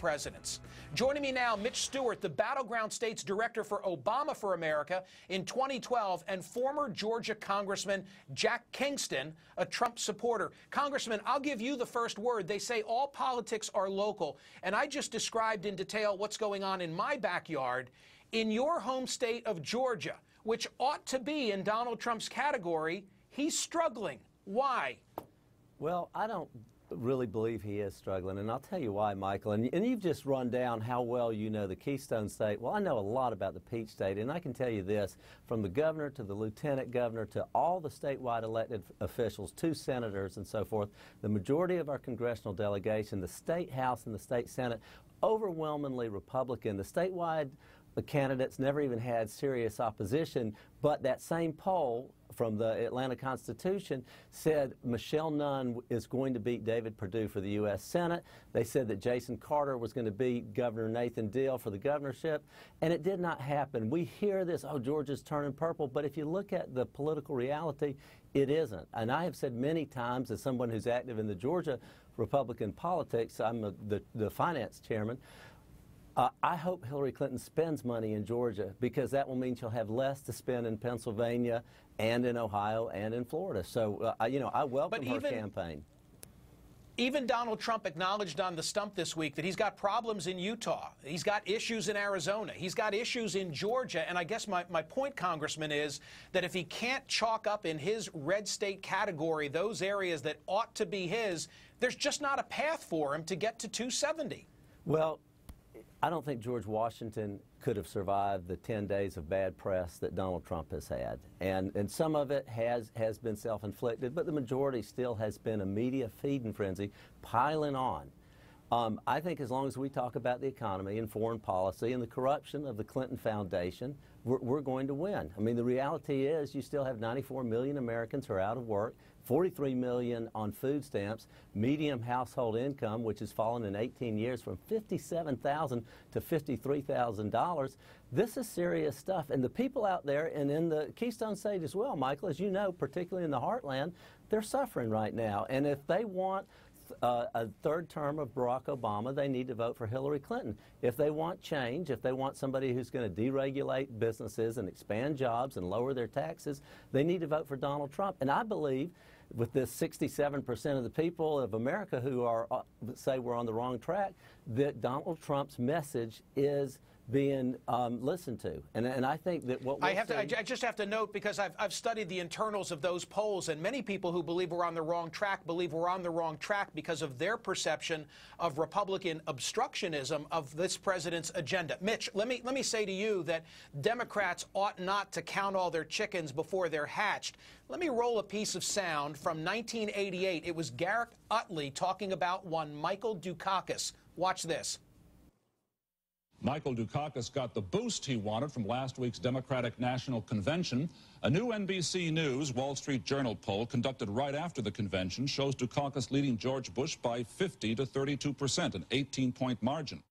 presidents. Joining me now, Mitch Stewart, the Battleground State's director for Obama for America in 2012, and former Georgia Congressman Jack Kingston, a Trump supporter. Congressman, I'll give you the first word. They say all politics are local, and I just described in detail what's going on in my backyard. In your home state of Georgia, which ought to be in Donald Trump's category, he's struggling. Why? Well, I don't really believe he is struggling, and I'll tell you why, Michael. And you've just run down how well you know the Keystone State. Well, I know a lot about the Peach State, and I can tell you this, from the governor to the lieutenant governor to all the statewide elected officials, 2 senators and so forth, the majority of our congressional delegation, the state House and the state Senate, overwhelmingly Republican. The statewide candidates never even had serious opposition, but that same poll from the Atlanta Constitution said Michelle Nunn is going to beat David Perdue for the U.S. Senate. They said that Jason Carter was going to beat Governor Nathan Deal for the governorship, and it did not happen. We hear this, oh, Georgia's turning purple, but if you look at the political reality, it isn't. And I have said many times, as someone who's active in the Georgia Republican politics, I'm the finance chairman, I hope Hillary Clinton spends money in Georgia, because that will mean she'll have less to spend in Pennsylvania and in Ohio and in Florida. So, you know, I welcome her campaign. Even Donald Trump acknowledged on the stump this week that he's got problems in Utah. He's got issues in Arizona. He's got issues in Georgia. And I guess my point, Congressman, is that if he can't chalk up in his red state category those areas that ought to be his, there's just not a path for him to get to 270. Well, I don't think George Washington could have survived the 10 days of bad press that Donald Trump has had. And some of it has been self-inflicted, but the majority still has been a media feeding frenzy piling on. I think as long as we talk about the economy and foreign policy and the corruption of the Clinton Foundation, we're going to win. I mean, the reality is you still have 94 million Americans who are out of work, 43 million on food stamps, medium household income, which has fallen in 18 years from $57,000 to $53,000. This is serious stuff. And the people out there, and in the Keystone State as well, Michael, as you know, particularly in the heartland, they're suffering right now. And if they want a third term of Barack Obama, they need to vote for Hillary Clinton. If they want change, if they want somebody who's going to deregulate businesses and expand jobs and lower their taxes, they need to vote for Donald Trump. And I believe with this 67% of the people of America who are say we're on the wrong track, that Donald Trump's message is being listened to, and I think that what I just have to note, because I've studied the internals of those polls, and many people who believe we're on the wrong track believe we're on the wrong track because of their perception of Republican obstructionism of this president's agenda. Mitch, let me say to you that Democrats ought not to count all their chickens before they're hatched. Let me roll a piece of sound from 1988. It was Garrett Utley talking about one Michael Dukakis. Watch this. Michael Dukakis got the boost he wanted from last week's Democratic National Convention. A new NBC News Wall Street Journal poll conducted right after the convention shows Dukakis leading George Bush by 50 to 32%, an 18-point margin.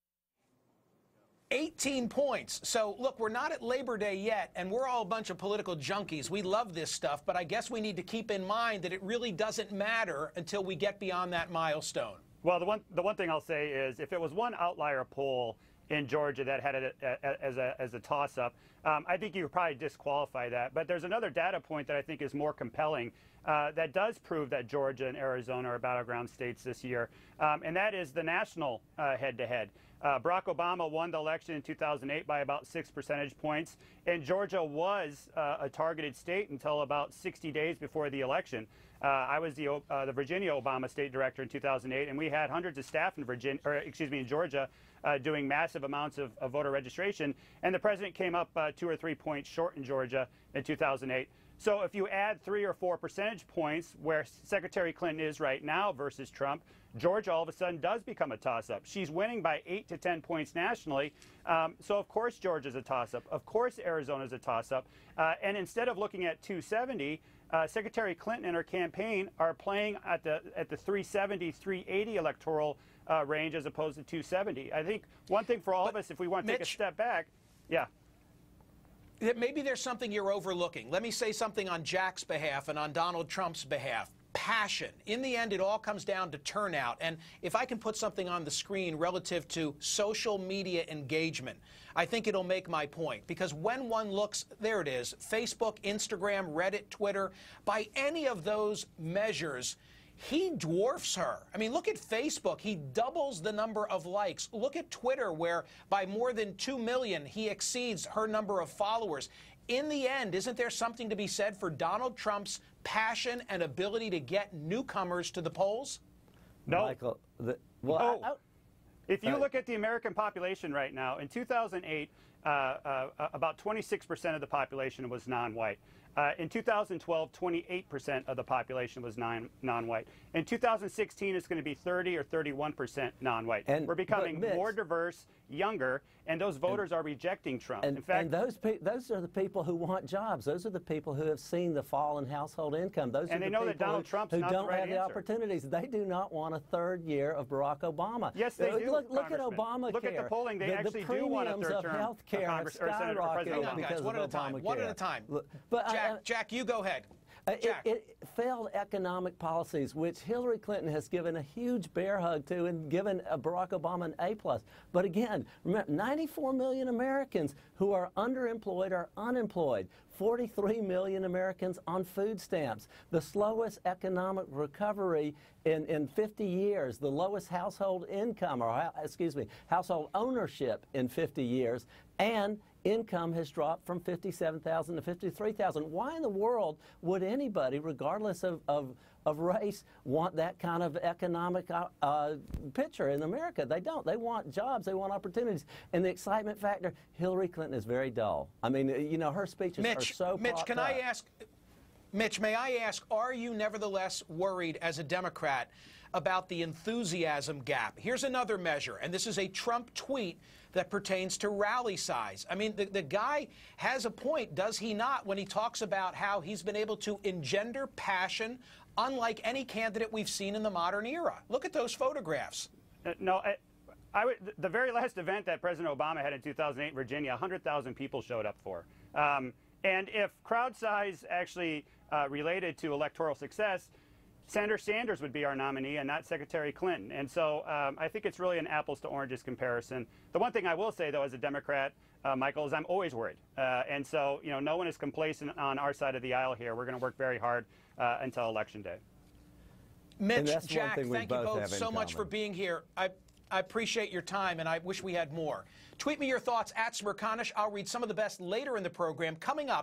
18 points. So, look, we're not at Labor Day yet, and we're all a bunch of political junkies. We love this stuff, but I guess we need to keep in mind that it really doesn't matter until we get beyond that milestone. Well, the one thing I'll say is, if it was one outlier poll in Georgia that had it as a toss-up, I think you would probably disqualify that. But there's another data point that I think is more compelling that does prove that Georgia and Arizona are battleground states this year, and that is the national head-to-head. Barack Obama won the election in 2008 by about 6 percentage points, and Georgia was a targeted state until about 60 days before the election. I was the Virginia Obama state director in 2008, and we had hundreds of staff in Georgia doing massive amounts of voter registration, and the president came up 2 or 3 points short in Georgia in 2008. So if you add 3 or 4 percentage points where Secretary Clinton is right now versus Trump, Georgia all of a sudden does become a toss-up. She's winning by 8 to 10 points nationally. So of course Georgia's a toss-up. Of course Arizona's a toss-up. And instead of looking at 270, Secretary Clinton and her campaign are playing at the 370, 380 electoral range as opposed to 270. I think one thing for all of us, if we want to take a step back, yeah. Maybe there's something you're overlooking. Let me say something on Jack's behalf and on Donald Trump's behalf. passion. In the end, it all comes down to turnout. And if I can put something on the screen relative to social media engagement, I think it'll make my point. Because when one looks, there it is, Facebook, Instagram, Reddit, Twitter, by any of those measures, he dwarfs her. I mean, look at Facebook. He doubles the number of likes. Look at Twitter, where by more than 2 million, he exceeds her number of followers. In the end, isn't there something to be said for Donald Trump's passion and ability to get newcomers to the polls? No. Michael, If you look at the American population right now, in 2008, about 26% of the population was non-white. In 2012, 28% of the population was non-white. In 2016, it's going to be 30 or 31% non-white. We're becoming more diverse, younger, and those voters are rejecting Trump. In fact, those are the people who want jobs. Those are the people who have seen the fall in household income. Those are the people that Donald Trump's who not don't the right have the answer. opportunities. They do not want a third year of Barack Obama. Yes, they do. Look at Obamacare. Look at the polling. They actually do want a third term of health care have skyrocketed Hang on, guys, because one of at a time. Obamacare. One at a time. Jack, you go ahead. It failed economic policies, which Hillary Clinton has given a huge bear hug to and given Barack Obama an A+. But again, remember, 94 million Americans who are underemployed or unemployed, 43 million Americans on food stamps, the slowest economic recovery in 50 years, the lowest household income, or household ownership in 50 years, and income has dropped from $57,000 to $53,000. Why in the world would anybody, regardless of race, want that kind of economic picture in America? They don't. They want jobs. They want opportunities. And the excitement factor, Hillary Clinton is very dull. I mean, you know, her speeches are so Mitch, propped can up. I ask, Mitch, may I ask, are you nevertheless worried as a Democrat about the enthusiasm gap? Here's another measure, and this is a Trump tweet that pertains to rally size. I mean, the guy has a point, does he not, when he talks about how he's been able to engender passion unlike any candidate we've seen in the modern era. Look at those photographs. The very last event that President Obama had in 2008 in Virginia, 100,000 people showed up for. And if crowd size actually related to electoral success, Senator Sanders would be our nominee and not Secretary Clinton. And so I think it's really an apples to oranges comparison. The one thing I will say, though, as a Democrat, Michael, is I'm always worried. And so, you know, no one is complacent on our side of the aisle here. We're going to work very hard until Election Day. Mitch, Jack, thank you both so much for being here. I appreciate your time, and I wish we had more. Tweet me your thoughts at Smirkanish. I'll read some of the best later in the program. Coming up,